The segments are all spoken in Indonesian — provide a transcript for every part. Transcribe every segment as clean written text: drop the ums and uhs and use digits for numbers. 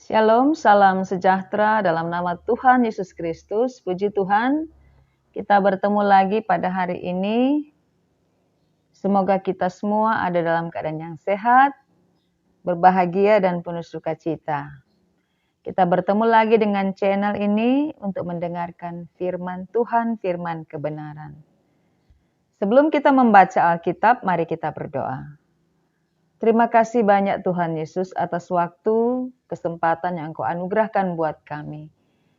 Shalom, salam sejahtera dalam nama Tuhan Yesus Kristus. Puji Tuhan, kita bertemu lagi pada hari ini. Semoga kita semua ada dalam keadaan yang sehat, berbahagia dan penuh sukacita. Kita bertemu lagi dengan channel ini untuk mendengarkan firman Tuhan, firman kebenaran. Sebelum kita membaca Alkitab, mari kita berdoa. Terima kasih banyak Tuhan Yesus atas waktu, kesempatan yang Engkau anugerahkan buat kami.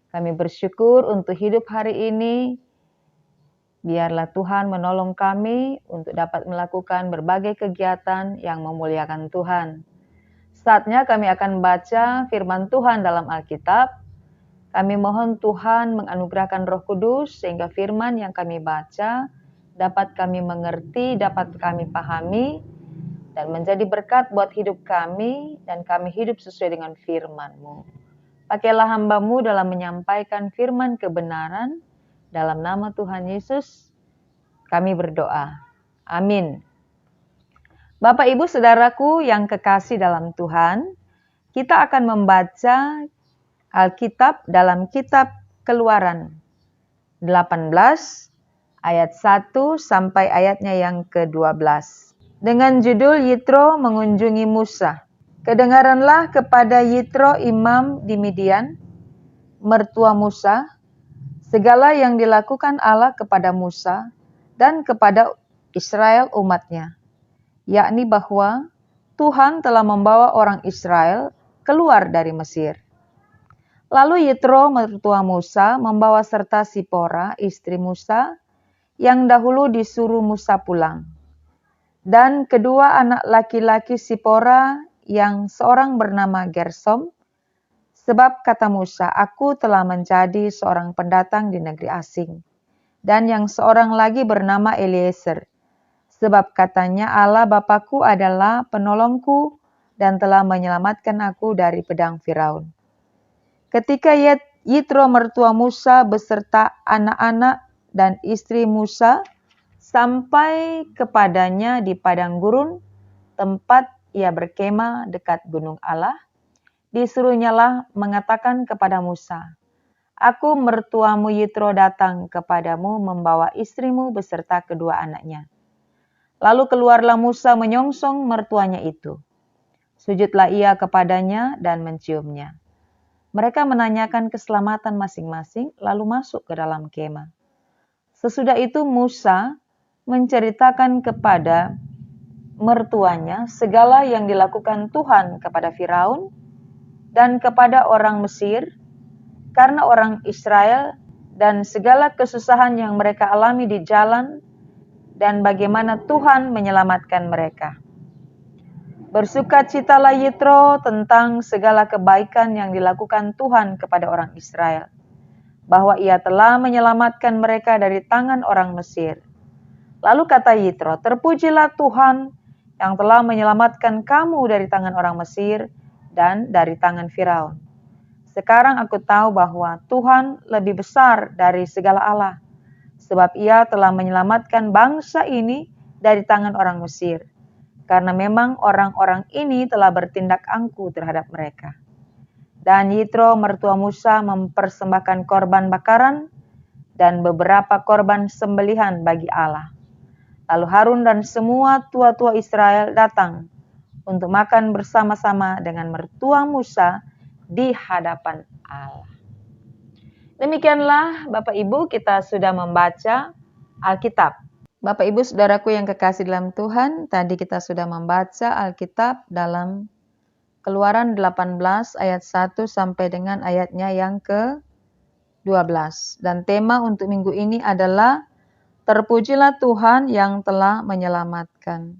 Kami bersyukur untuk hidup hari ini. Biarlah Tuhan menolong kami untuk dapat melakukan berbagai kegiatan yang memuliakan Tuhan. Saatnya kami akan baca firman Tuhan dalam Alkitab. Kami mohon Tuhan menganugerahkan Roh Kudus sehingga firman yang kami baca dapat kami mengerti, dapat kami pahami, dan menjadi berkat buat hidup kami, dan kami hidup sesuai dengan firman-Mu. Pakailah hamba-Mu dalam menyampaikan firman kebenaran, dalam nama Tuhan Yesus, kami berdoa. Amin. Bapak, Ibu, Saudaraku yang kekasih dalam Tuhan, kita akan membaca Alkitab dalam kitab Keluaran 18, ayat 1 sampai ayatnya yang ke-12. Dengan judul Yitro mengunjungi Musa. Kedengaranlah kepada Yitro imam di Midian, mertua Musa, segala yang dilakukan Allah kepada Musa dan kepada Israel umatnya, yakni bahwa Tuhan telah membawa orang Israel keluar dari Mesir. Lalu Yitro mertua Musa membawa serta Sipora, istri Musa, yang dahulu disuruh Musa pulang. Dan kedua anak laki-laki Sipora yang seorang bernama Gersom, sebab kata Musa, aku telah menjadi seorang pendatang di negeri asing. Dan yang seorang lagi bernama Eliezer, sebab katanya Allah Bapakku adalah penolongku dan telah menyelamatkan aku dari pedang Firaun. Ketika Yitro mertua Musa beserta anak-anak dan istri Musa sampai kepadanya di padang gurun, tempat ia berkemah dekat gunung Allah, disuruhnyalah mengatakan kepada Musa, aku mertuamu Yitro datang kepadamu membawa istrimu beserta kedua anaknya. Lalu keluarlah Musa menyongsong mertuanya itu. Sujudlah ia kepadanya dan menciumnya. Mereka menanyakan keselamatan masing-masing, lalu masuk ke dalam kemah. Sesudah itu Musa menceritakan kepada mertuanya segala yang dilakukan Tuhan kepada Firaun dan kepada orang Mesir karena orang Israel dan segala kesusahan yang mereka alami di jalan dan bagaimana Tuhan menyelamatkan mereka. Bersukacitalah Yitro tentang segala kebaikan yang dilakukan Tuhan kepada orang Israel, bahwa ia telah menyelamatkan mereka dari tangan orang Mesir. Lalu kata Yitro, terpujilah Tuhan yang telah menyelamatkan kamu dari tangan orang Mesir dan dari tangan Firaun. Sekarang aku tahu bahwa Tuhan lebih besar dari segala Allah, sebab ia telah menyelamatkan bangsa ini dari tangan orang Mesir, karena memang orang-orang ini telah bertindak angkuh terhadap mereka. Dan Yitro mertua Musa mempersembahkan korban bakaran dan beberapa korban sembelihan bagi Allah. Lalu Harun dan semua tua-tua Israel datang untuk makan bersama-sama dengan mertua Musa di hadapan Allah. Demikianlah Bapak Ibu, kita sudah membaca Alkitab. Bapak Ibu Saudaraku yang kekasih dalam Tuhan, tadi kita sudah membaca Alkitab dalam Keluaran 18 ayat 1 sampai dengan ayatnya yang ke-12. Dan tema untuk minggu ini adalah terpujilah Tuhan yang telah menyelamatkan.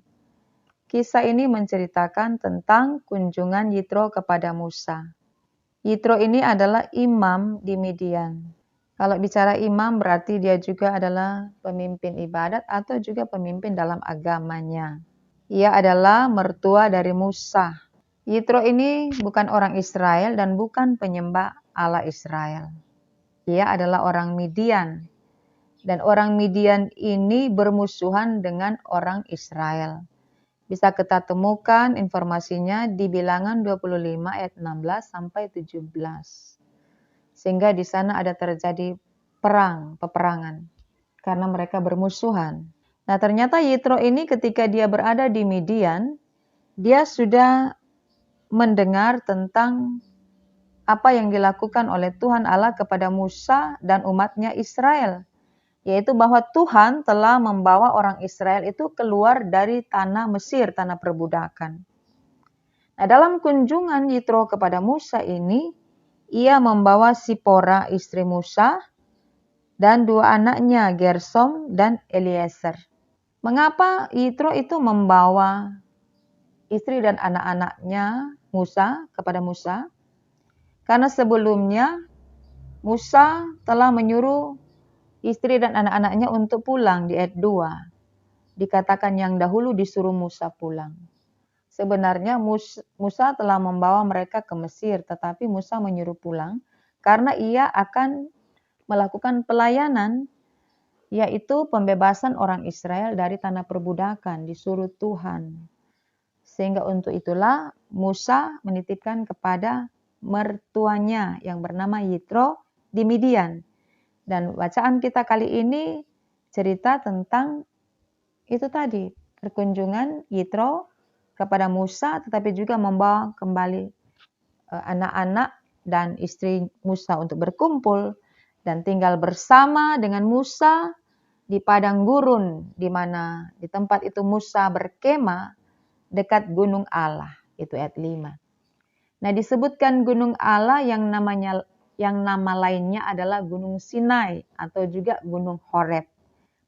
Kisah ini menceritakan tentang kunjungan Yitro kepada Musa. Yitro ini adalah imam di Midian. Kalau bicara imam berarti dia juga adalah pemimpin ibadat atau juga pemimpin dalam agamanya. Ia adalah mertua dari Musa. Yitro ini bukan orang Israel dan bukan penyembah Allah Israel. Ia adalah orang Midian. Dan orang Midian ini bermusuhan dengan orang Israel. Bisa kita temukan informasinya di Bilangan 25 ayat 16 sampai 17. Sehingga di sana ada terjadi peperangan karena mereka bermusuhan. Nah, ternyata Yitro ini ketika dia berada di Midian, dia sudah mendengar tentang apa yang dilakukan oleh Tuhan Allah kepada Musa dan umatnya Israel. Yaitu bahwa Tuhan telah membawa orang Israel itu keluar dari tanah Mesir, tanah perbudakan. Nah, dalam kunjungan Yitro kepada Musa ini, ia membawa Sipora istri Musa dan dua anaknya Gersom dan Eliezer. Mengapa Yitro itu membawa istri dan anak-anaknya Musa kepada Musa? Karena sebelumnya Musa telah menyuruh istri dan anak-anaknya untuk pulang di ayat 2. Dikatakan yang dahulu disuruh Musa pulang. Sebenarnya Musa telah membawa mereka ke Mesir, tetapi Musa menyuruh pulang karena ia akan melakukan pelayanan, yaitu pembebasan orang Israel dari tanah perbudakan, disuruh Tuhan. Sehingga untuk itulah Musa menitipkan kepada mertuanya yang bernama Yitro di Midian. Dan bacaan kita kali ini cerita tentang itu tadi, perkunjungan Yitro kepada Musa, tetapi juga membawa kembali anak-anak dan istri Musa untuk berkumpul dan tinggal bersama dengan Musa di padang gurun, di mana di tempat itu Musa berkemah dekat Gunung Allah, itu ayat 5. Nah, disebutkan Gunung Allah yang nama lainnya adalah Gunung Sinai atau juga Gunung Horeb.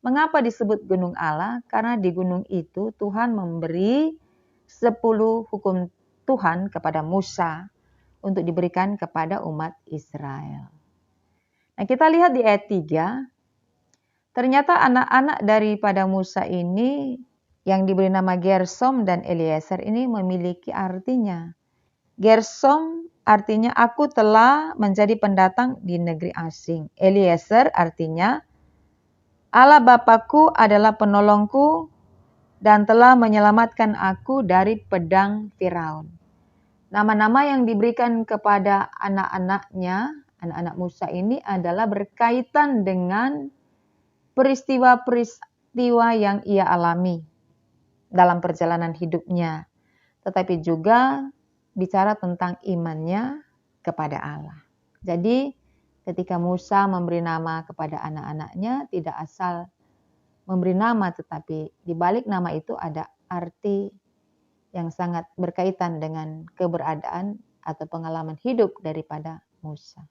Mengapa disebut Gunung Allah? Karena di gunung itu Tuhan memberi 10 hukum Tuhan kepada Musa untuk diberikan kepada umat Israel. Nah, kita lihat di ayat 3, ternyata anak-anak daripada Musa ini yang diberi nama Gersom dan Eliezer ini memiliki artinya. Gersom artinya aku telah menjadi pendatang di negeri asing. Eliezer artinya Allah Bapakku adalah penolongku dan telah menyelamatkan aku dari pedang Firaun. Nama-nama yang diberikan kepada anak-anaknya, anak-anak Musa ini adalah berkaitan dengan peristiwa-peristiwa yang ia alami dalam perjalanan hidupnya. Tetapi juga bicara tentang imannya kepada Allah. Jadi ketika Musa memberi nama kepada anak-anaknya, tidak asal memberi nama, tetapi di balik nama itu ada arti yang sangat berkaitan dengan keberadaan atau pengalaman hidup daripada Musa.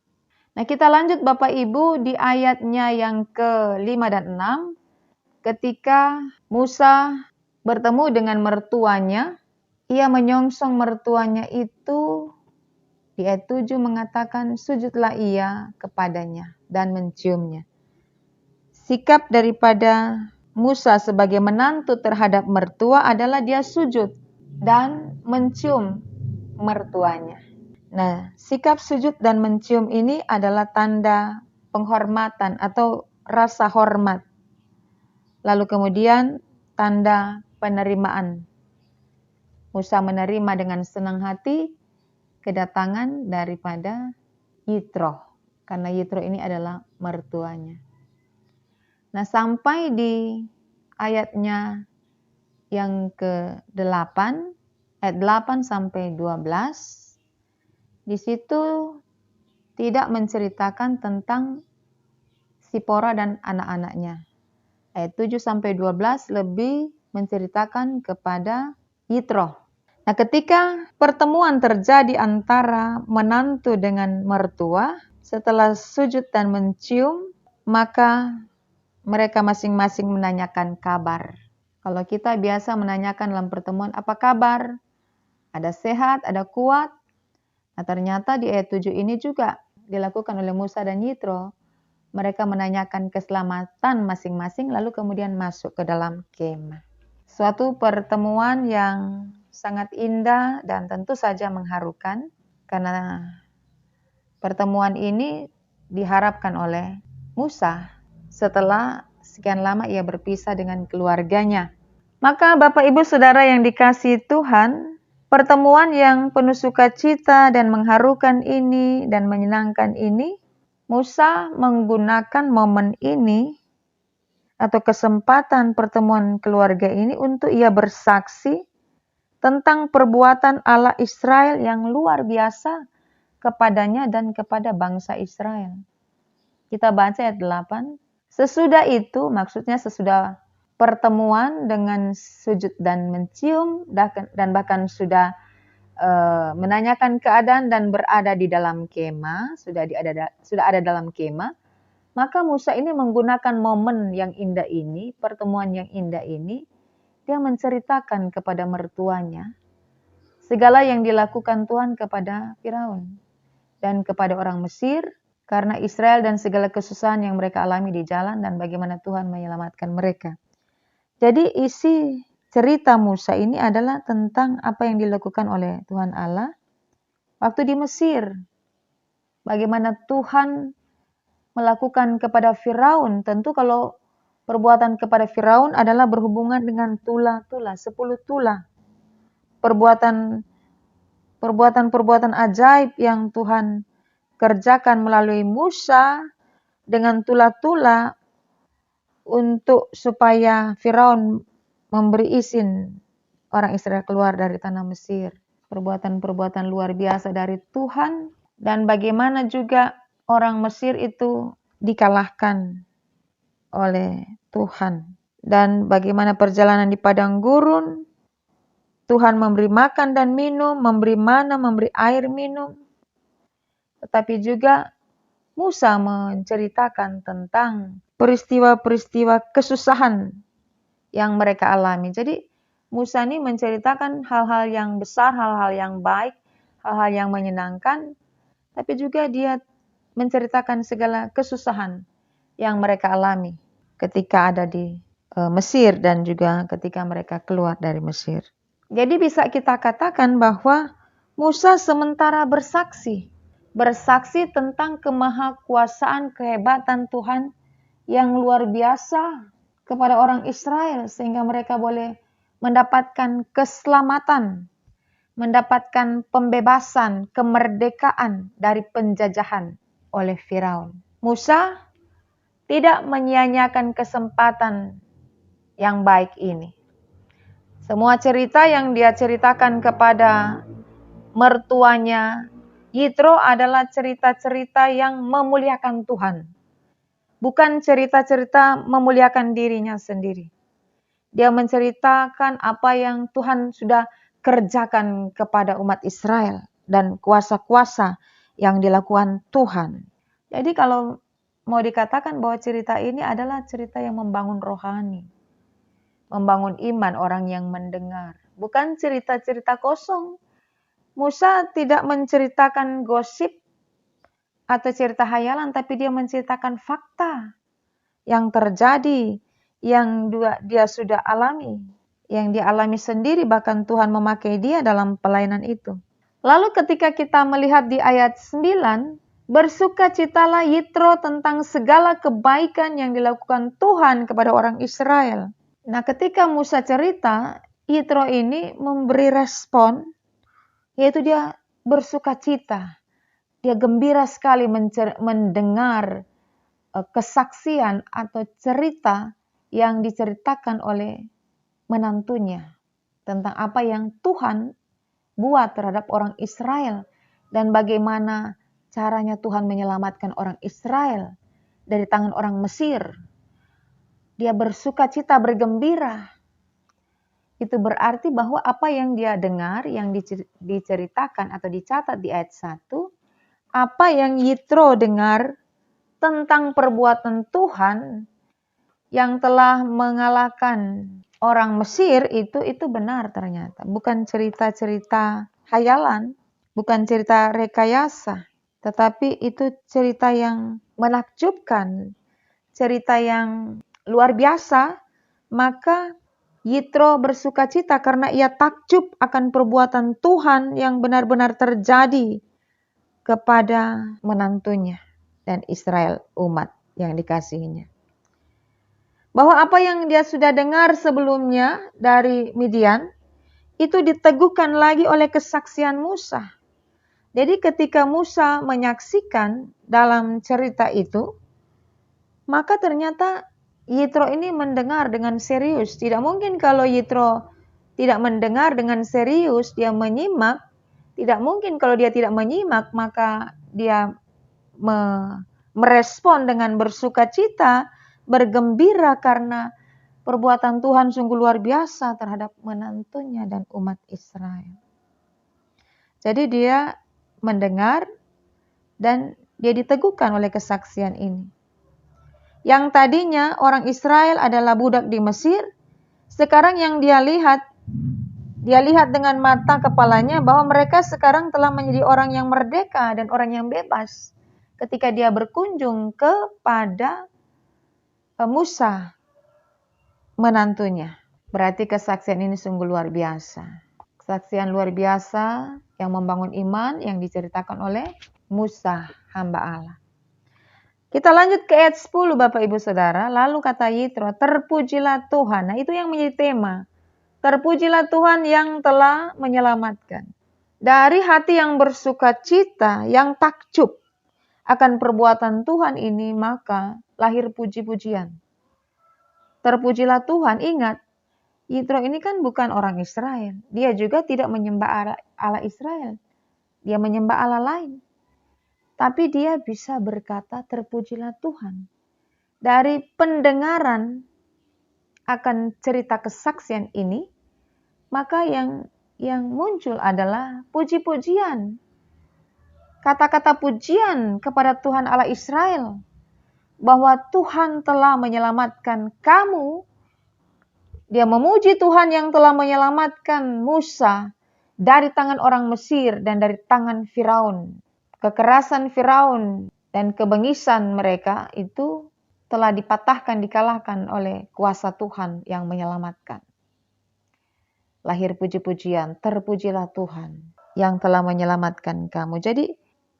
Nah, kita lanjut Bapak Ibu di ayatnya yang ke-5 dan 6. Ketika Musa bertemu dengan mertuanya, ia menyongsong mertuanya itu, di ayat 7 mengatakan, sujudlah ia kepadanya dan menciumnya. Sikap daripada Musa sebagai menantu terhadap mertua adalah dia sujud dan mencium mertuanya. Nah, sikap sujud dan mencium ini adalah tanda penghormatan atau rasa hormat. Lalu kemudian tanda penerimaan. Musa menerima dengan senang hati kedatangan daripada Yitro, karena Yitro ini adalah mertuanya. Nah, sampai di ayatnya yang ke-8, ayat 8 sampai 12, di situ tidak menceritakan tentang Sipora dan anak-anaknya. Ayat 7 sampai 12 lebih menceritakan kepada Yitro. Nah, ketika pertemuan terjadi antara menantu dengan mertua, setelah sujud dan mencium, maka mereka masing-masing menanyakan kabar. Kalau kita biasa menanyakan dalam pertemuan, apa kabar? Ada sehat, ada kuat? Nah, ternyata di ayat 7 ini juga dilakukan oleh Musa dan Yitro. Mereka menanyakan keselamatan masing-masing, lalu kemudian masuk ke dalam kemah. Suatu pertemuan yang sangat indah dan tentu saja mengharukan, karena pertemuan ini diharapkan oleh Musa setelah sekian lama ia berpisah dengan keluarganya. Maka Bapak Ibu Saudara yang dikasihi Tuhan, pertemuan yang penuh sukacita dan mengharukan ini dan menyenangkan ini, Musa menggunakan momen ini atau kesempatan pertemuan keluarga ini untuk ia bersaksi tentang perbuatan Allah Israel yang luar biasa kepadanya dan kepada bangsa Israel. Kita baca ayat 8. Sesudah itu, maksudnya sesudah pertemuan dengan sujud dan mencium dan bahkan sudah menanyakan keadaan dan berada di dalam kemah, sudah ada dalam kemah, maka Musa ini menggunakan momen yang indah ini, pertemuan yang indah ini, dia menceritakan kepada mertuanya segala yang dilakukan Tuhan kepada Firaun dan kepada orang Mesir karena Israel dan segala kesusahan yang mereka alami di jalan dan bagaimana Tuhan menyelamatkan mereka. Jadi isi cerita Musa ini adalah tentang apa yang dilakukan oleh Tuhan Allah waktu di Mesir. Bagaimana Tuhan melakukan kepada Firaun. Tentu kalau perbuatan kepada Firaun adalah berhubungan dengan tula-tula, 10 tula. Perbuatan ajaib yang Tuhan kerjakan melalui Musa dengan tula-tula untuk supaya Firaun memberi izin orang Israel keluar dari tanah Mesir. Perbuatan-perbuatan luar biasa dari Tuhan dan bagaimana juga orang Mesir itu dikalahkan oleh Tuhan. Dan bagaimana perjalanan di padang gurun, Tuhan memberi makan dan minum, memberi mana, memberi air minum. Tetapi juga Musa menceritakan tentang peristiwa-peristiwa kesusahan yang mereka alami. Jadi Musa ini menceritakan hal-hal yang besar, hal-hal yang baik, hal-hal yang menyenangkan, tapi juga dia menceritakan segala kesusahan yang mereka alami ketika ada di Mesir dan juga ketika mereka keluar dari Mesir. Jadi bisa kita katakan bahwa Musa sementara bersaksi tentang kemahakuasaan, kehebatan Tuhan yang luar biasa kepada orang Israel sehingga mereka boleh mendapatkan keselamatan, mendapatkan pembebasan, kemerdekaan dari penjajahan oleh Firaun. Musa tidak menyia-nyiakan kesempatan yang baik ini. Semua cerita yang dia ceritakan kepada mertuanya Yitro adalah cerita-cerita yang memuliakan Tuhan. Bukan cerita-cerita memuliakan dirinya sendiri. Dia menceritakan apa yang Tuhan sudah kerjakan kepada umat Israel dan kuasa-kuasa yang dilakukan Tuhan. Jadi kalau mau dikatakan bahwa cerita ini adalah cerita yang membangun rohani, membangun iman orang yang mendengar. Bukan cerita-cerita kosong. Musa tidak menceritakan gosip atau cerita hayalan, tapi dia menceritakan fakta yang terjadi, yang dia sudah alami, yang dia alami sendiri, bahkan Tuhan memakai dia dalam pelayanan itu. Lalu ketika kita melihat di ayat 9, bersukacitalah Yitro tentang segala kebaikan yang dilakukan Tuhan kepada orang Israel. Nah, ketika Musa cerita, Yitro ini memberi respon, yaitu dia bersukacita. Dia gembira sekali mendengar kesaksian atau cerita yang diceritakan oleh menantunya tentang apa yang Tuhan buat terhadap orang Israel dan bagaimana caranya Tuhan menyelamatkan orang Israel dari tangan orang Mesir. Dia bersukacita, bergembira. Itu berarti bahwa apa yang dia dengar, yang diceritakan atau dicatat di ayat 1, apa yang Yitro dengar tentang perbuatan Tuhan yang telah mengalahkan orang Mesir itu benar ternyata. Bukan cerita-cerita hayalan, bukan cerita rekayasa, tetapi itu cerita yang menakjubkan, cerita yang luar biasa. Maka Yitro bersukacita karena ia takjub akan perbuatan Tuhan yang benar-benar terjadi kepada menantunya dan Israel, umat yang dikasihinya. bahwa apa yang dia sudah dengar sebelumnya dari Midian itu diteguhkan lagi oleh kesaksian Musa. Jadi ketika Musa menyaksikan dalam cerita itu, maka ternyata Yitro ini mendengar dengan serius. Tidak mungkin kalau Yitro tidak mendengar dengan serius, dia menyimak. Tidak mungkin kalau dia tidak menyimak, maka dia merespon dengan bersukacita, bergembira karena perbuatan Tuhan sungguh luar biasa terhadap menantunya dan umat Israel. Jadi dia mendengar dan dia diteguhkan oleh kesaksian ini. Yang tadinya orang Israel adalah budak di Mesir, sekarang yang dia lihat dengan mata kepalanya bahwa mereka sekarang telah menjadi orang yang merdeka dan orang yang bebas. Ketika dia berkunjung kepada Musa, menantunya. Berarti kesaksian ini sungguh luar biasa. Kesaksian luar biasa yang membangun iman yang diceritakan oleh Musa, hamba Allah. Kita lanjut ke ayat 10 Bapak Ibu Saudara. Lalu kata Yitro, terpujilah Tuhan. Nah itu yang menjadi tema. Terpujilah Tuhan yang telah menyelamatkan. Dari hati yang bersuka cita, yang takjub akan perbuatan Tuhan ini, maka lahir puji-pujian. Terpujilah Tuhan, ingat. Yitro ini kan bukan orang Israel. Dia juga tidak menyembah Allah Israel. Dia menyembah Allah lain. Tapi dia bisa berkata terpujilah Tuhan. Dari pendengaran akan cerita kesaksian ini, maka yang muncul adalah puji-pujian. Kata-kata pujian kepada Tuhan Allah Israel. Bahwa Tuhan telah menyelamatkan kamu. Dia memuji Tuhan yang telah menyelamatkan Musa dari tangan orang Mesir dan dari tangan Firaun. Kekerasan Firaun dan kebengisan mereka itu telah dipatahkan, dikalahkan oleh kuasa Tuhan yang menyelamatkan. Lahir puji-pujian, terpujilah Tuhan yang telah menyelamatkan kamu. Jadi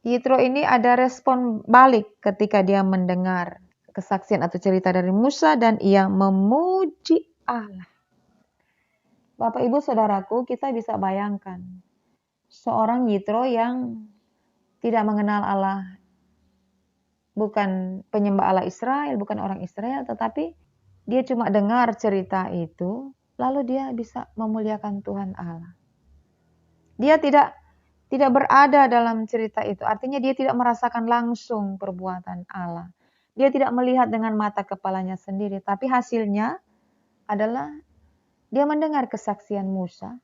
Yitro ini ada respon balik ketika dia mendengar kesaksian atau cerita dari Musa dan ia memuji Allah. Bapak Ibu Saudaraku, kita bisa bayangkan seorang Yitro yang tidak mengenal Allah, bukan penyembah Allah Israel, bukan orang Israel, tetapi dia cuma dengar cerita itu, lalu dia bisa memuliakan Tuhan Allah. Dia tidak berada dalam cerita itu, artinya dia tidak merasakan langsung perbuatan Allah. Dia tidak melihat dengan mata kepalanya sendiri, tapi hasilnya adalah dia mendengar kesaksian Musa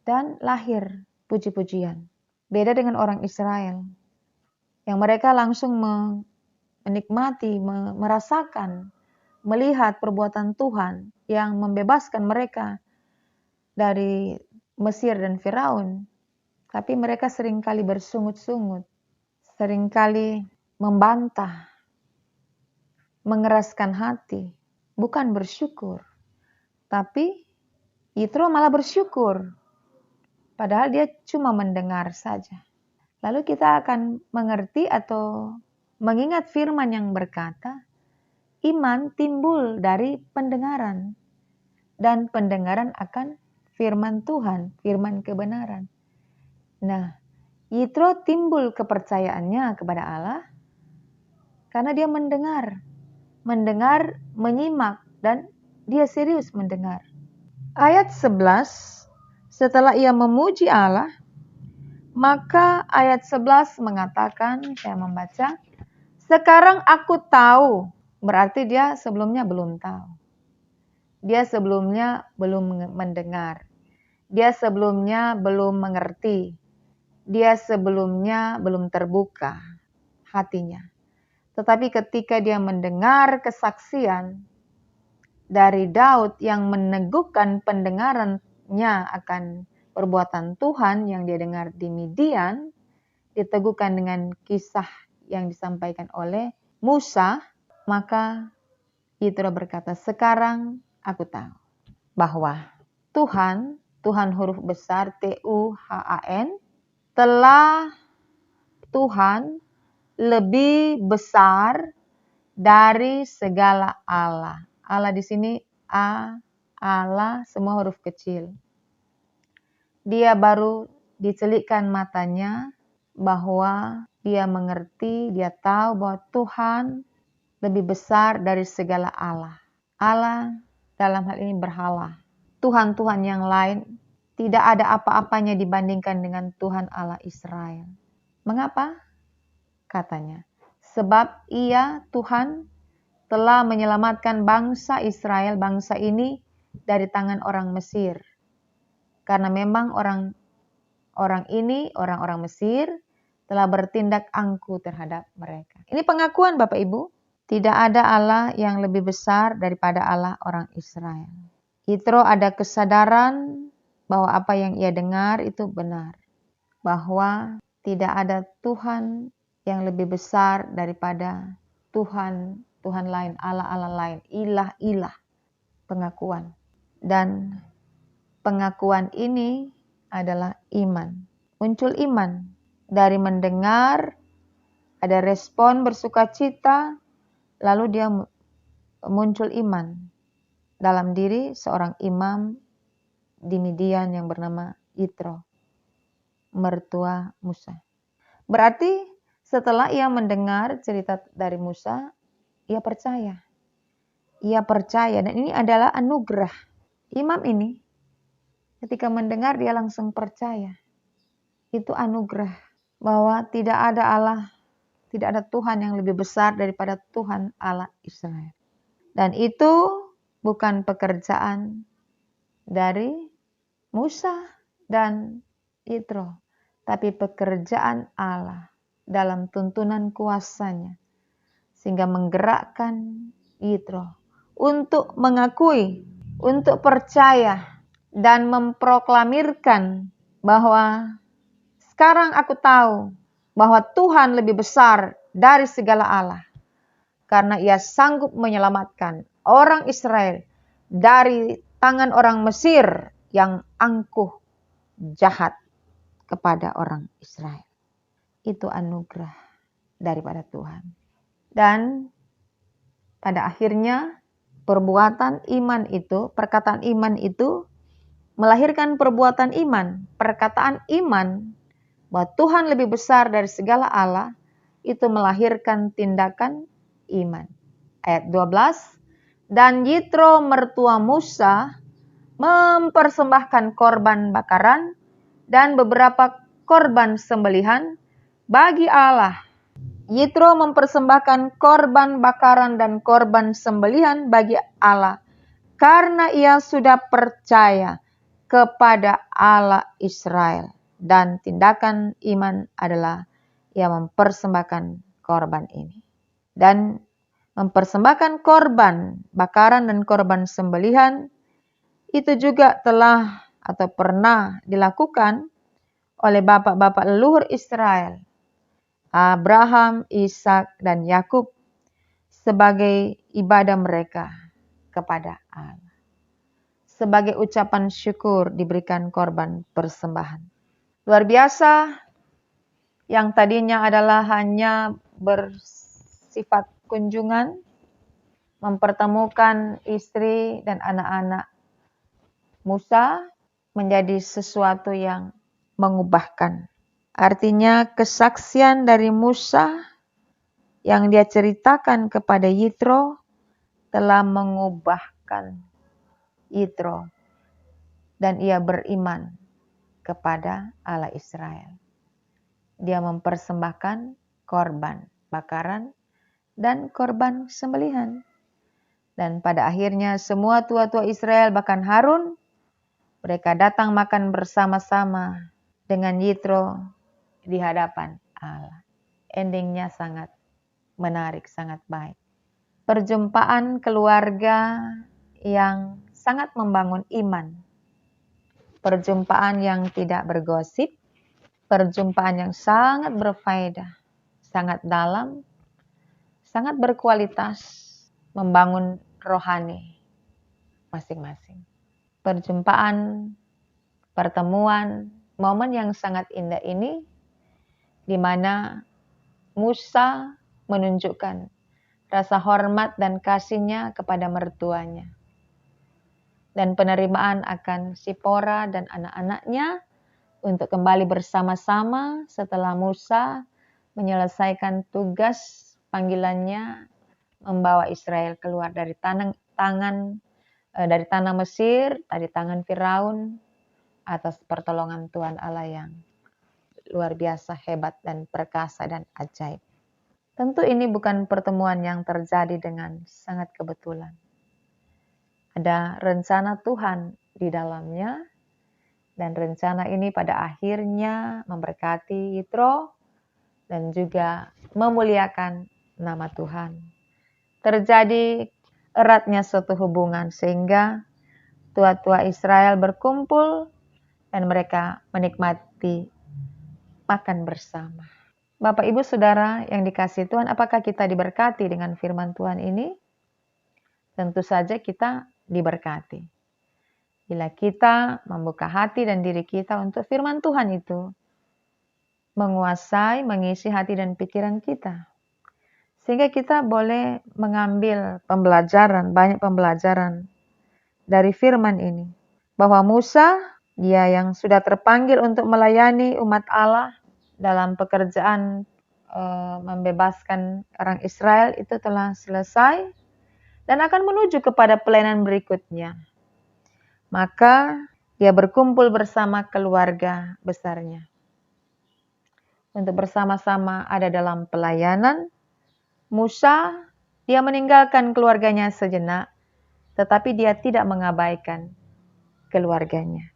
dan lahir puji-pujian. Beda dengan orang Israel, yang mereka langsung menikmati, merasakan, melihat perbuatan Tuhan yang membebaskan mereka dari Mesir dan Firaun. Tapi mereka seringkali bersungut-sungut, seringkali membantah, mengeraskan hati, bukan bersyukur. Tapi Yitro malah bersyukur, padahal dia cuma mendengar saja. Lalu kita akan mengerti atau mengingat firman yang berkata, iman timbul dari pendengaran. Dan pendengaran akan firman Tuhan, firman kebenaran. Nah, Yitro timbul kepercayaannya kepada Allah karena dia mendengar, menyimak, dan dia serius mendengar. Ayat 11, setelah ia memuji Allah, maka ayat 11 mengatakan, saya membaca, sekarang aku tahu, berarti dia sebelumnya belum tahu. Dia sebelumnya belum mendengar. Dia sebelumnya belum mengerti. Dia sebelumnya belum terbuka hatinya. Tetapi ketika dia mendengar kesaksian dari Daud yang meneguhkan pendengarannya akan perbuatan Tuhan yang dia dengar di Midian, diteguhkan dengan kisah yang disampaikan oleh Musa, maka Yitro berkata, sekarang aku tahu bahwa Tuhan huruf besar Tuhan, telah Tuhan lebih besar dari segala Allah. Allah di sini A, Allah, semua huruf kecil. Dia baru dicelikkan matanya bahwa dia mengerti, dia tahu bahwa Tuhan lebih besar dari segala Allah. Allah dalam hal ini berhala. Tuhan-Tuhan yang lain tidak ada apa-apanya dibandingkan dengan Tuhan Allah Israel. Mengapa? Katanya, sebab Ia, Tuhan, telah menyelamatkan bangsa Israel, bangsa ini dari tangan orang Mesir. Karena memang orang-orang Mesir telah bertindak angkuh terhadap mereka. Ini pengakuan Bapak Ibu. Tidak ada Allah yang lebih besar daripada Allah orang Israel. Yitro ada kesadaran bahwa apa yang ia dengar itu benar. Bahwa tidak ada Tuhan yang lebih besar daripada Tuhan lain, Allah lain, ilah. Pengakuan. Dan pengakuan ini adalah iman. Muncul iman dari mendengar, ada respon bersukacita, lalu dia muncul iman dalam diri seorang imam di Midian yang bernama Yitro, mertua Musa. Berarti setelah ia mendengar cerita dari Musa, ia percaya. Ia percaya dan ini adalah anugerah. Imam ini ketika mendengar dia langsung percaya. Itu anugerah bahwa tidak ada Allah, tidak ada Tuhan yang lebih besar daripada Tuhan Allah Israel. Dan itu bukan pekerjaan dari Musa dan Yitro, tapi pekerjaan Allah dalam tuntunan kuasanya sehingga menggerakkan Yitro untuk mengakui, untuk percaya dan memproklamirkan bahwa sekarang aku tahu bahwa Tuhan lebih besar dari segala Allah karena ia sanggup menyelamatkan orang Israel dari tangan orang Mesir yang angkuh jahat kepada orang Israel. Itu anugerah daripada Tuhan. Dan pada akhirnya perbuatan iman itu, perkataan iman itu melahirkan perbuatan iman. Perkataan iman bahwa Tuhan lebih besar dari segala Allah itu melahirkan tindakan iman. Ayat 12. Dan Yitro mertua Musa mempersembahkan korban bakaran dan beberapa korban sembelihan bagi Allah. Yitro mempersembahkan korban bakaran dan korban sembelihan bagi Allah karena ia sudah percaya kepada Allah Israel. Dan tindakan iman adalah ia mempersembahkan korban ini. Dan mempersembahkan korban bakaran dan korban sembelihan itu juga telah atau pernah dilakukan oleh bapak-bapak leluhur Israel, Abraham, Ishak, dan Yakub sebagai ibadah mereka kepada Allah. Sebagai ucapan syukur diberikan korban persembahan. Luar biasa, yang tadinya adalah hanya bersifat kunjungan, mempertemukan istri dan anak-anak Musa menjadi sesuatu yang mengubahkan. Artinya kesaksian dari Musa yang dia ceritakan kepada Yitro telah mengubahkan Yitro dan ia beriman kepada Allah Israel. Dia mempersembahkan korban bakaran dan korban sembelihan. Dan pada akhirnya semua tua-tua Israel bahkan Harun, mereka datang makan bersama-sama dengan Yitro di hadapan Allah. Endingnya sangat menarik, sangat baik. Perjumpaan keluarga yang sangat membangun iman. Perjumpaan yang tidak bergosip. Perjumpaan yang sangat berfaedah, sangat dalam, sangat berkualitas, membangun rohani masing-masing. Perjumpaan, pertemuan, momen yang sangat indah ini di mana Musa menunjukkan rasa hormat dan kasihnya kepada mertuanya, dan penerimaan akan Sipora dan anak-anaknya untuk kembali bersama-sama setelah Musa menyelesaikan tugas panggilannya membawa Israel keluar dari tanah Mesir, dari tangan Firaun, atas pertolongan Tuhan Allah yang luar biasa hebat dan perkasa dan ajaib. Tentu ini bukan pertemuan yang terjadi dengan sangat kebetulan. Ada rencana Tuhan di dalamnya, dan rencana ini pada akhirnya memberkati Yitro dan juga memuliakan nama Tuhan. Terjadi eratnya suatu hubungan sehingga tua-tua Israel berkumpul dan mereka menikmati makan bersama. Bapak, Ibu, Saudara yang dikasihi Tuhan, apakah kita diberkati dengan firman Tuhan ini? Tentu saja kita diberkati. Bila kita membuka hati dan diri kita untuk firman Tuhan itu menguasai, mengisi hati dan pikiran kita. Sehingga kita boleh mengambil pembelajaran, banyak pembelajaran dari firman ini. Bahwa Musa, dia yang sudah terpanggil untuk melayani umat Allah dalam pekerjaan membebaskan orang Israel itu telah selesai dan akan menuju kepada pelayanan berikutnya. Maka dia berkumpul bersama keluarga besarnya untuk bersama-sama ada dalam pelayanan. Musa, dia meninggalkan keluarganya sejenak, tetapi dia tidak mengabaikan keluarganya.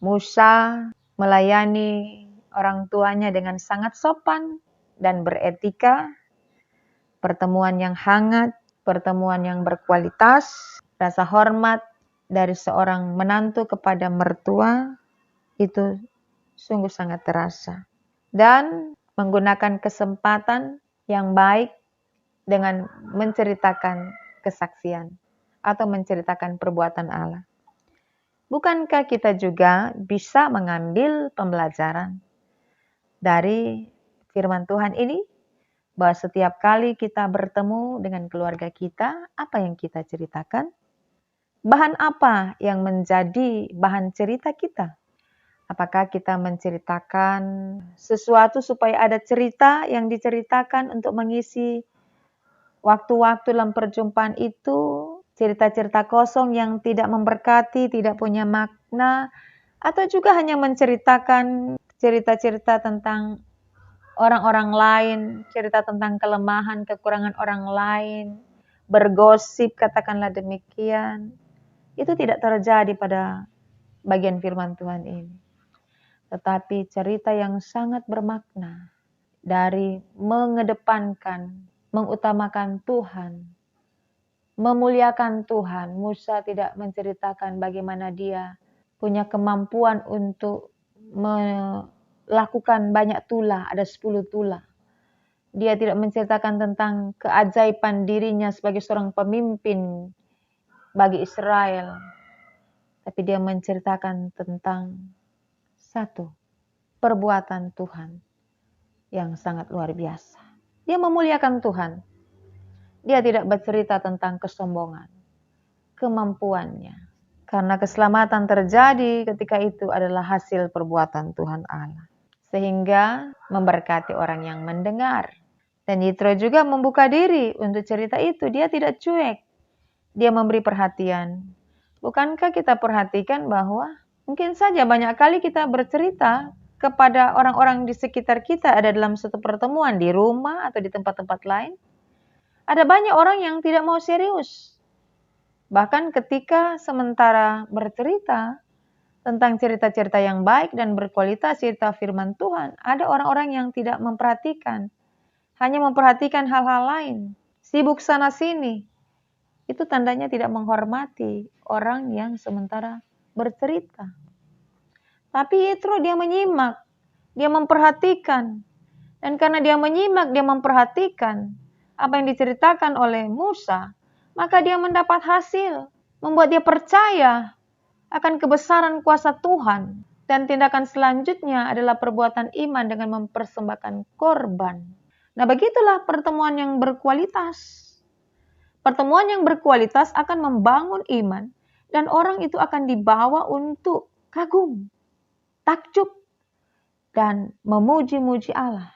Musa melayani orang tuanya dengan sangat sopan dan beretika. Pertemuan yang hangat, pertemuan yang berkualitas, rasa hormat dari seorang menantu kepada mertua itu sungguh sangat terasa. Dan menggunakan kesempatan yang baik dengan menceritakan kesaksian atau menceritakan perbuatan Allah. Bukankah kita juga bisa mengambil pembelajaran dari firman Tuhan ini? Bahwa setiap kali kita bertemu dengan keluarga kita, apa yang kita ceritakan? Bahan apa yang menjadi bahan cerita kita? Apakah kita menceritakan sesuatu supaya ada cerita yang diceritakan untuk mengisi waktu-waktu dalam perjumpaan itu, cerita-cerita kosong yang tidak memberkati, tidak punya makna, atau juga hanya menceritakan cerita-cerita tentang orang-orang lain, cerita tentang kelemahan, kekurangan orang lain, bergosip, katakanlah demikian. Itu tidak terjadi pada bagian firman Tuhan ini. Tetapi cerita yang sangat bermakna dari mengedepankan, mengutamakan Tuhan, memuliakan Tuhan. Musa tidak menceritakan bagaimana dia punya kemampuan untuk melakukan banyak tulah, ada 10 tulah. Dia tidak menceritakan tentang keajaiban dirinya sebagai seorang pemimpin bagi Israel. Tapi dia menceritakan tentang satu, perbuatan Tuhan yang sangat luar biasa. Dia memuliakan Tuhan. Dia tidak bercerita tentang kesombongan, kemampuannya. Karena keselamatan terjadi ketika itu adalah hasil perbuatan Tuhan Allah. Sehingga memberkati orang yang mendengar. Dan Yitro juga membuka diri untuk cerita itu. Dia tidak cuek. Dia memberi perhatian. Bukankah kita perhatikan bahwa mungkin saja banyak kali kita bercerita kepada orang-orang di sekitar kita, ada dalam suatu pertemuan di rumah atau di tempat-tempat lain. Ada banyak orang yang tidak mau serius. Bahkan ketika sementara bercerita tentang cerita-cerita yang baik dan berkualitas cerita firman Tuhan, ada orang-orang yang tidak memperhatikan. Hanya memperhatikan hal-hal lain. Sibuk sana sini. Itu tandanya tidak menghormati orang yang sementara bercerita. Tapi Yitro dia menyimak, dia memperhatikan. Dan karena dia menyimak, dia memperhatikan apa yang diceritakan oleh Musa, maka dia mendapat hasil, membuat dia percaya akan kebesaran kuasa Tuhan. Dan tindakan selanjutnya adalah perbuatan iman dengan mempersembahkan korban. Nah, begitulah pertemuan yang berkualitas. Pertemuan yang berkualitas akan membangun iman dan orang itu akan dibawa untuk kagum, takjub, dan memuji-muji Allah.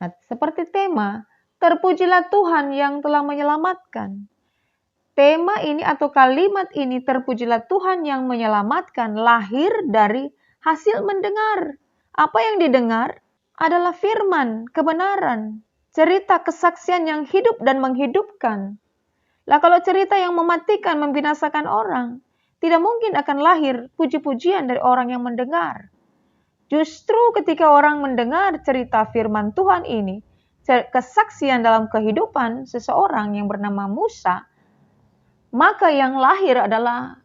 Nah, seperti tema, terpujilah Tuhan yang telah menyelamatkan. Tema ini atau kalimat ini, terpujilah Tuhan yang menyelamatkan, lahir dari hasil mendengar. Apa yang didengar adalah firman, kebenaran, cerita kesaksian yang hidup dan menghidupkan. Lah kalau cerita yang mematikan, membinasakan orang, tidak mungkin akan lahir puji-pujian dari orang yang mendengar. Justru ketika orang mendengar cerita firman Tuhan ini, kesaksian dalam kehidupan seseorang yang bernama Musa, maka yang lahir adalah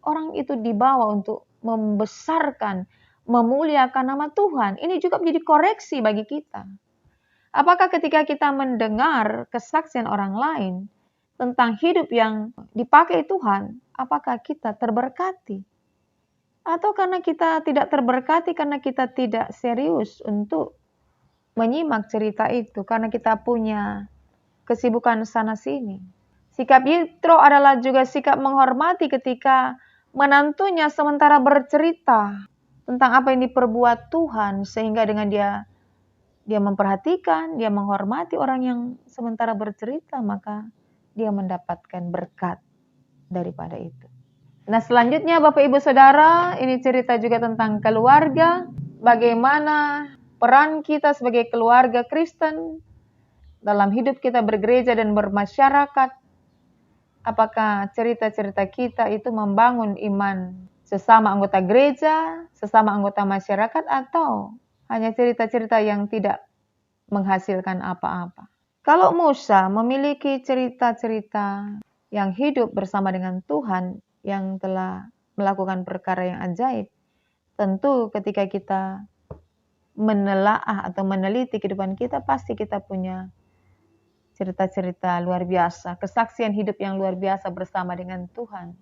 orang itu dibawa untuk membesarkan, memuliakan nama Tuhan. Ini juga menjadi koreksi bagi kita. Apakah ketika kita mendengar kesaksian orang lain tentang hidup yang dipakai Tuhan, apakah kita terberkati? Atau karena kita tidak terberkati karena kita tidak serius untuk menyimak cerita itu, karena kita punya kesibukan sana-sini. Sikap Yitro adalah juga sikap menghormati ketika menantunya sementara bercerita tentang apa yang diperbuat Tuhan, sehingga dengan dia memperhatikan, dia menghormati orang yang sementara bercerita, maka dia mendapatkan berkat daripada itu. Nah, selanjutnya Bapak Ibu Saudara, ini cerita juga tentang keluarga, bagaimana peran kita sebagai keluarga Kristen dalam hidup kita bergereja dan bermasyarakat. Apakah cerita-cerita kita itu membangun iman sesama anggota gereja, sesama anggota masyarakat, atau hanya cerita-cerita yang tidak menghasilkan apa-apa? Kalau Musa memiliki cerita-cerita yang hidup bersama dengan Tuhan, yang telah melakukan perkara yang ajaib, tentu ketika kita menelaah atau meneliti kehidupan kita, pasti kita punya cerita-cerita luar biasa, kesaksian hidup yang luar biasa bersama dengan Tuhan.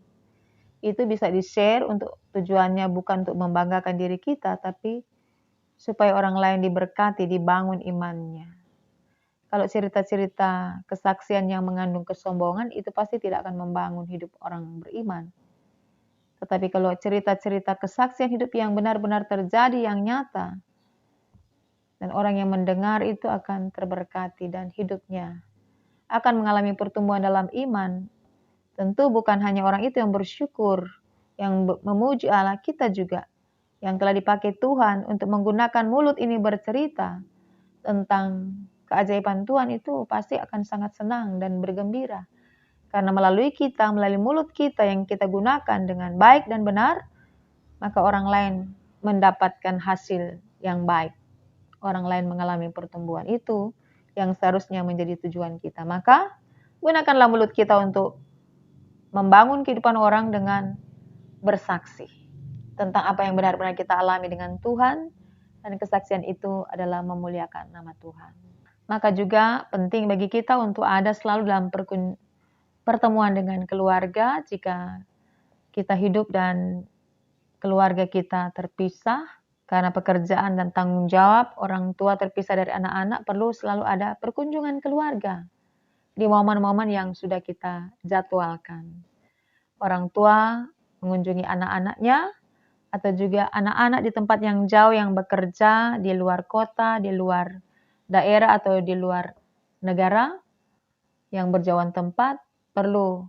Itu bisa di-share untuk tujuannya bukan untuk membanggakan diri kita, tapi supaya orang lain diberkati, dibangun imannya. Kalau cerita-cerita kesaksian yang mengandung kesombongan, itu pasti tidak akan membangun hidup orang beriman. Tetapi kalau cerita-cerita kesaksian hidup yang benar-benar terjadi, yang nyata, dan orang yang mendengar itu akan terberkati dan hidupnya akan mengalami pertumbuhan dalam iman. Tentu bukan hanya orang itu yang bersyukur, yang memuji Allah, kita juga yang telah dipakai Tuhan untuk menggunakan mulut ini bercerita tentang keajaiban Tuhan, itu pasti akan sangat senang dan bergembira. Karena melalui kita, melalui mulut kita yang kita gunakan dengan baik dan benar, maka orang lain mendapatkan hasil yang baik. Orang lain mengalami pertumbuhan, itu yang seharusnya menjadi tujuan kita. Maka gunakanlah mulut kita untuk membangun kehidupan orang dengan bersaksi tentang apa yang benar-benar kita alami dengan Tuhan, dan kesaksian itu adalah memuliakan nama Tuhan. Maka juga penting bagi kita untuk ada selalu dalam pertemuan dengan keluarga. Jika kita hidup dan keluarga kita terpisah karena pekerjaan dan tanggung jawab, orang tua terpisah dari anak-anak, perlu selalu ada perkunjungan keluarga di momen-momen yang sudah kita jadwalkan. Orang tua mengunjungi anak-anaknya, atau juga anak-anak di tempat yang jauh yang bekerja di luar kota, di luar daerah atau di luar negara yang berjauhan tempat, perlu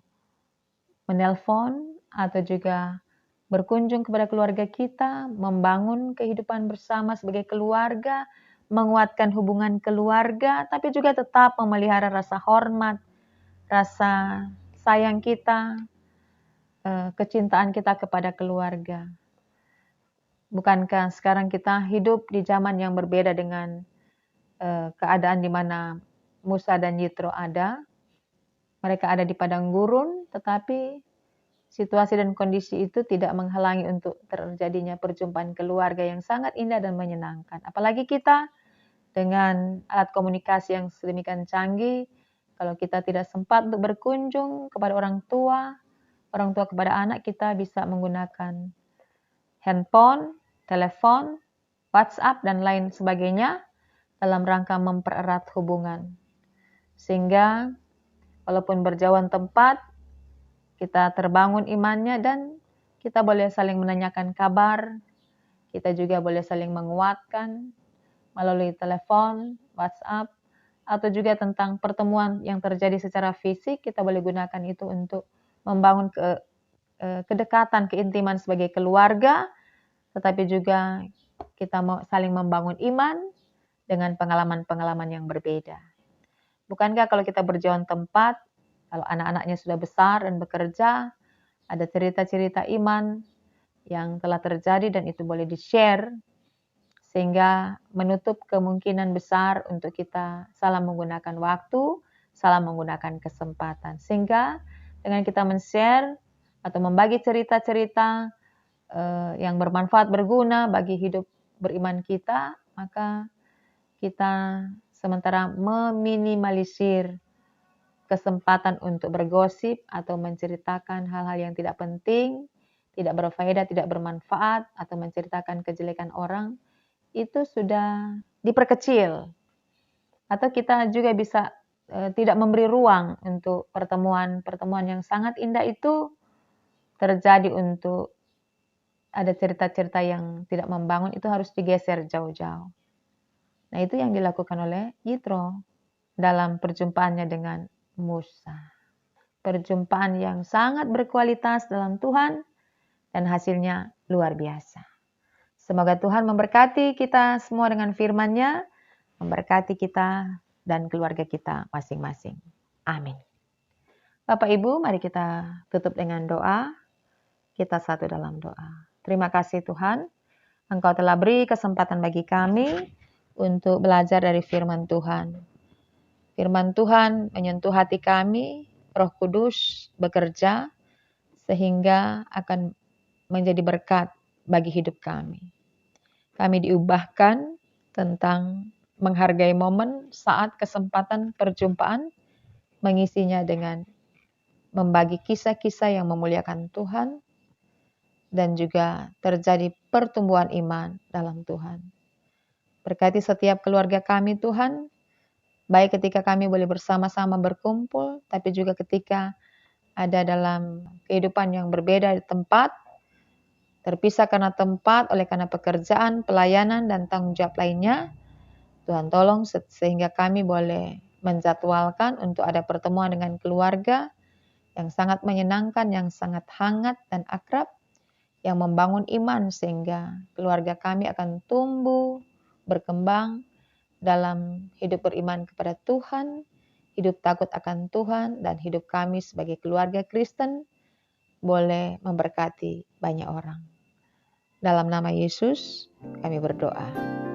menelpon atau juga berkunjung kepada keluarga kita, membangun kehidupan bersama sebagai keluarga, menguatkan hubungan keluarga, tapi juga tetap memelihara rasa hormat, rasa sayang kita, kecintaan kita kepada keluarga. Bukankah sekarang kita hidup di zaman yang berbeda dengan keadaan di mana Musa dan Yitro ada? Mereka ada di padang gurun, tetapi situasi dan kondisi itu tidak menghalangi untuk terjadinya perjumpaan keluarga yang sangat indah dan menyenangkan. Apalagi kita dengan alat komunikasi yang sedemikian canggih, kalau kita tidak sempat untuk berkunjung kepada orang tua kepada anak, kita bisa menggunakan handphone, telepon, WhatsApp, dan lain sebagainya dalam rangka mempererat hubungan. Sehingga walaupun berjauhan tempat, kita terbangun imannya dan kita boleh saling menanyakan kabar, kita juga boleh saling menguatkan melalui telepon, WhatsApp, atau juga tentang pertemuan yang terjadi secara fisik, kita boleh gunakan itu untuk membangun kedekatan, keintiman sebagai keluarga, tetapi juga kita mau saling membangun iman dengan pengalaman-pengalaman yang berbeda. Bukankah kalau kita berjauhan tempat, kalau anak-anaknya sudah besar dan bekerja, ada cerita-cerita iman yang telah terjadi dan itu boleh di-share, sehingga menutup kemungkinan besar untuk kita salah menggunakan waktu, salah menggunakan kesempatan. Sehingga dengan kita men-share atau membagi cerita-cerita yang bermanfaat, berguna bagi hidup beriman kita, maka kita sementara meminimalisir kesempatan untuk bergosip atau menceritakan hal-hal yang tidak penting, tidak berfaedah, tidak bermanfaat, atau menceritakan kejelekan orang, itu sudah diperkecil. Atau kita juga bisa tidak memberi ruang untuk pertemuan-pertemuan yang sangat indah itu terjadi untuk ada cerita-cerita yang tidak membangun, itu harus digeser jauh-jauh. Nah, itu yang dilakukan oleh Yitro dalam perjumpaannya dengan Musa. Perjumpaan yang sangat berkualitas dalam Tuhan dan hasilnya luar biasa. Semoga Tuhan memberkati kita semua dengan firman-Nya, memberkati kita dan keluarga kita masing-masing. Amin. Bapak Ibu, mari kita tutup dengan doa. Kita satu dalam doa. Terima kasih Tuhan, Engkau telah beri kesempatan bagi kami untuk belajar dari firman Tuhan. Firman Tuhan menyentuh hati kami, Roh Kudus bekerja sehingga akan menjadi berkat bagi hidup kami. Kami diubahkan tentang menghargai momen, saat, kesempatan, perjumpaan, mengisinya dengan membagi kisah-kisah yang memuliakan Tuhan, dan juga terjadi pertumbuhan iman dalam Tuhan. Berkati setiap keluarga kami Tuhan, baik ketika kami boleh bersama-sama berkumpul, tapi juga ketika ada dalam kehidupan yang berbeda di tempat, terpisah karena tempat, oleh karena pekerjaan, pelayanan, dan tanggung jawab lainnya. Tuhan tolong sehingga kami boleh menjadwalkan untuk ada pertemuan dengan keluarga yang sangat menyenangkan, yang sangat hangat dan akrab, yang membangun iman sehingga keluarga kami akan tumbuh, berkembang dalam hidup beriman kepada Tuhan, hidup takut akan Tuhan, dan hidup kami sebagai keluarga Kristen boleh memberkati banyak orang. Dalam nama Yesus kami berdoa.